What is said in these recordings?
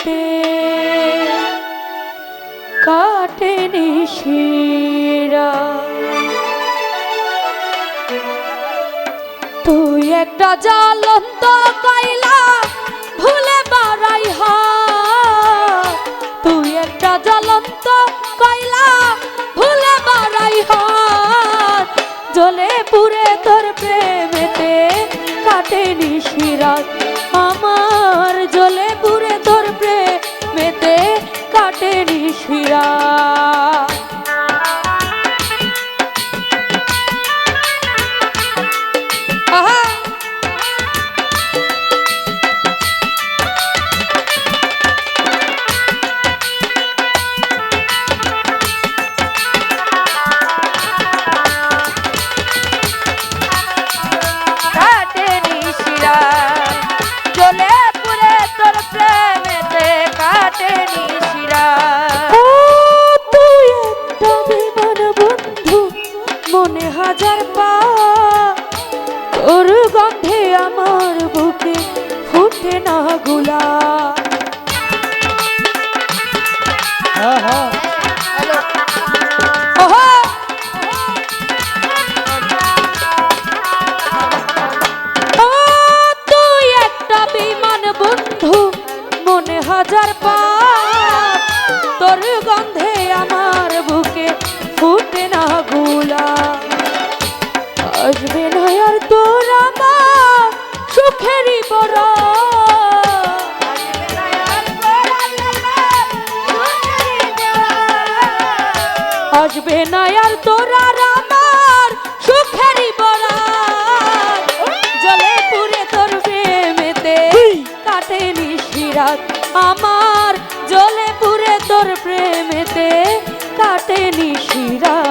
প্রেমেতে কাটে নিশিরা। তুই একটা জ্বলন্ত কয়লা ভুলে বাড়াই হা, তুই একটা জ্বলন্ত কয়লা ভুলে বাড়াই হা, জ্বলে পুড়ে তোর প্রেমেতে কাটে নিশিরাত আমার, জ্বলে পুড়ে তোর প্রেমেতে কাটে নিশিরাত। মনে হাজার পা তোর গন্ধে আমার বুকে ফুটে না গোলাপ। তুই একটা বেঈমান বন্ধু মনে হাজার পা তোর গন্ধে আমার বুকে ফুটে না গোলাপ। আসবে না আর তোর আমার সুখেরই বড়, আসবে না আর তোর আমার সুখেরই বড়, জ্বলে পুড়ে তোর প্রেমেতে কাটে নিশিরাত আমার, জ্বলে পুড়ে তোর প্রেমেতে কাটে নিশিরাত।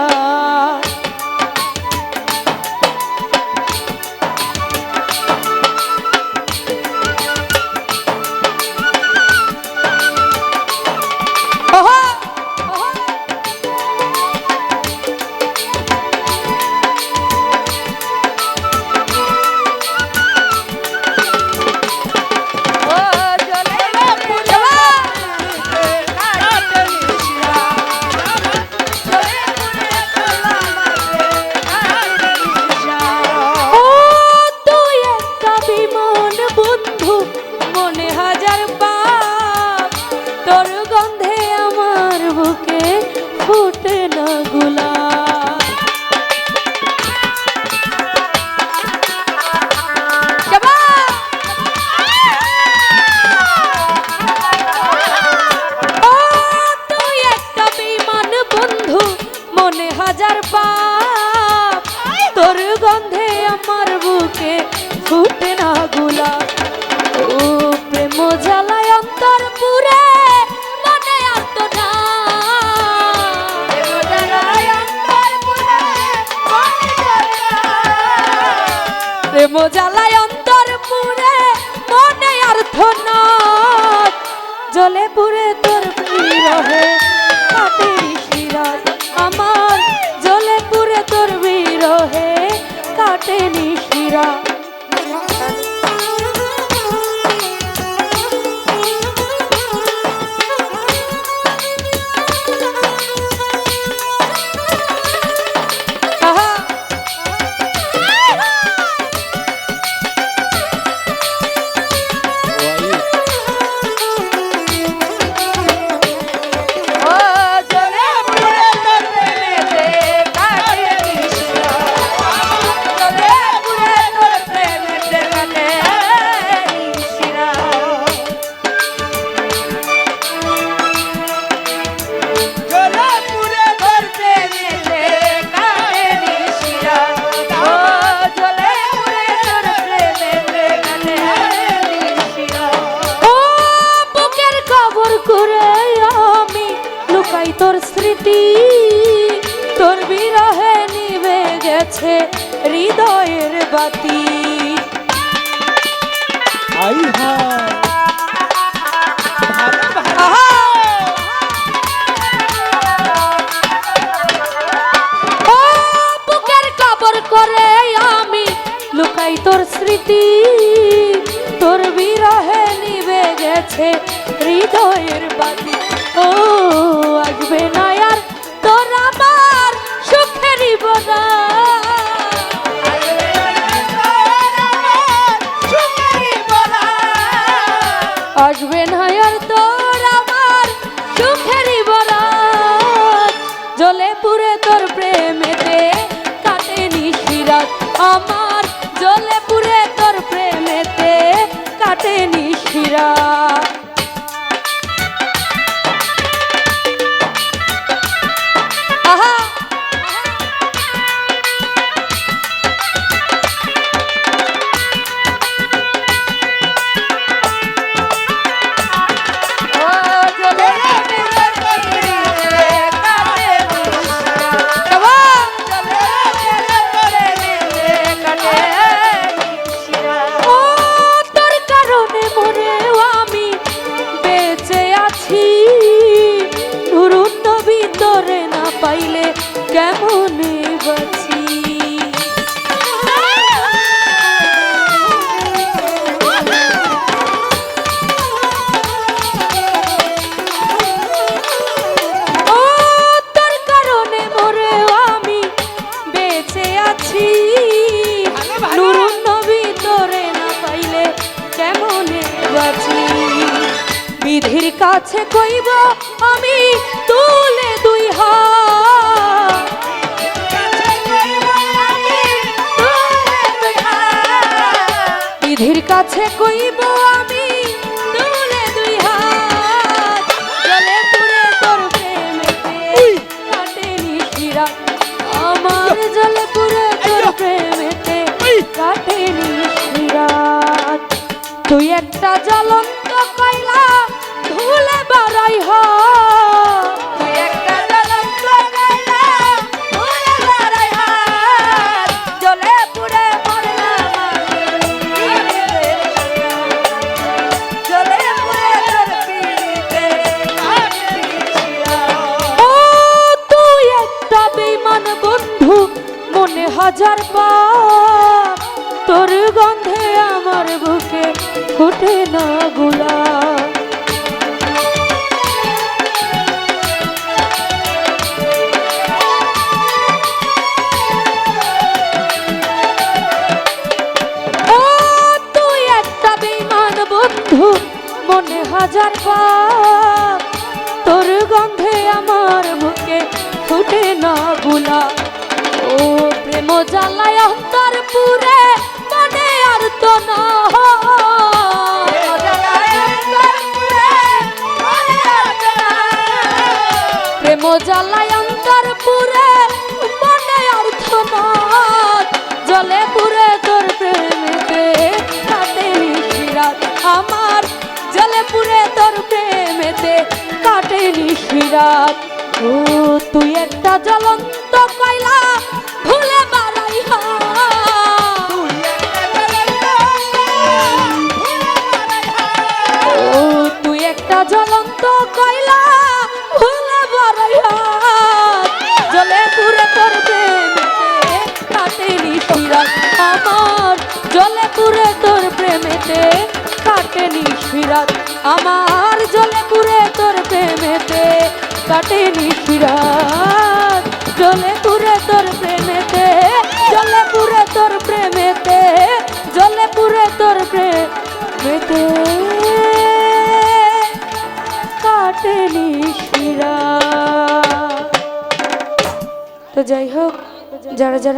ফুটে না গোলাপ। তুই একটা বেঈমান বন্ধু মনে হাজার পাপ, তোর গন্ধে আমার বুকে ফুটে না গোলাপ। ও প্রেম জ্বালায় অন্তর পুরে মনে আত না, প্রেম জ্বালায় অন্তর পুরে মনে অর্থ নয়, জ্বলে পুড়ে তোর বিরহে কাটে নিশিরাত আমার, জ্বলে পুড়ে তোর বিরহে কাটে নিশিরাত। তোর স্মৃতি তোর বিরহে নিভে গেছে হৃদয়ের বাতি। বুকের কবর করে আমি লুকাই তোর স্মৃতি তোর বিরহে নিভে গেছে হৃদয়ের বাতি। ও আসবে না আর তোর আমার সুখেরই বরাত। আসবে না আর তোর আমার সুখেরই বরাত। জ্বলে পুড়ে তোর প্রেমেতে কাটে নিশিরাত আমার। জ্বলে পুড়ে তোর প্রেমেতে কাটে নিশিরাত। আহা পাইলে কেমনে বাঁচি। ও তোর কারণে মরেও আমি বেঁচে আছি। নুরুন নবী তোরে না পাইলে কেমনে বাঁচি। বিধির কাছে কইব আমি তুলে দুই হাত। বিধির কাছে কইব আমি তুলে দুই হাত। জ্বলে পুড়ে তোর প্রেমেতে কাটে নিশিরাত আমার। জ্বলে পুড়ে তোর প্রেমেতে কাটে নিশিরাত। তুই একটা জ্বলন্ত কয়লা ধুলে বাড়াই হ। তুই একটা জ্বলন্ত কয়লা ধুলে বাড়াই হ। জ্বলে পুড়ে মরলাম আমি। জ্বলে পুড়ে তোর পিড়িতে কাটে নিশিরাত। ও তুই একটা বেঈমান বন্ধু মনে হাজার পাপ। তোর গন্ধে আমার বুকে ফুটে না গোলাপ। ও তুই একটা বেঈমান বন্ধু মনে হাজার পাপ। তোর গন্ধে আমার বুকে ফুটে না গোলাপ। ও প্রেম জ্বালায় অন্তর পুরে মনে আর তো না। প্রেম জ্বালায় অন্তর পুরে মনে আর তো না। জ্বলে পুড়ে তোর প্রেমেতে কাটে নিশিরাত আমার। জ্বলে পুড়ে তোর প্রেমেতে কাটে নিশিরাত। ও তুই একটা জ্বলন্ত কয়লা ভুলে বাড়াই হ। ও তুই একটা জ্বলন্ত কয়লা ভুলে বাড়াই হ। জ্বলে পুড়ে তোর প্রেমেতে কাটে নিশিরাত আমার। জ্বলে পুড়ে তোর প্রেমেতে কাটে নিশিরাত আমার। জ্বলে পুড়ে তোর প্রেমেতে কাটে নিশিরাত। জ্বলে পুড়ে তোর প্রেমেতে জ্বলে পুড়ে তোর প্রেমেতে জ্বলে পুড়ে তোর প্রেমেতে কাটে নিশিরাত। তো যাই হোক, যারা যারা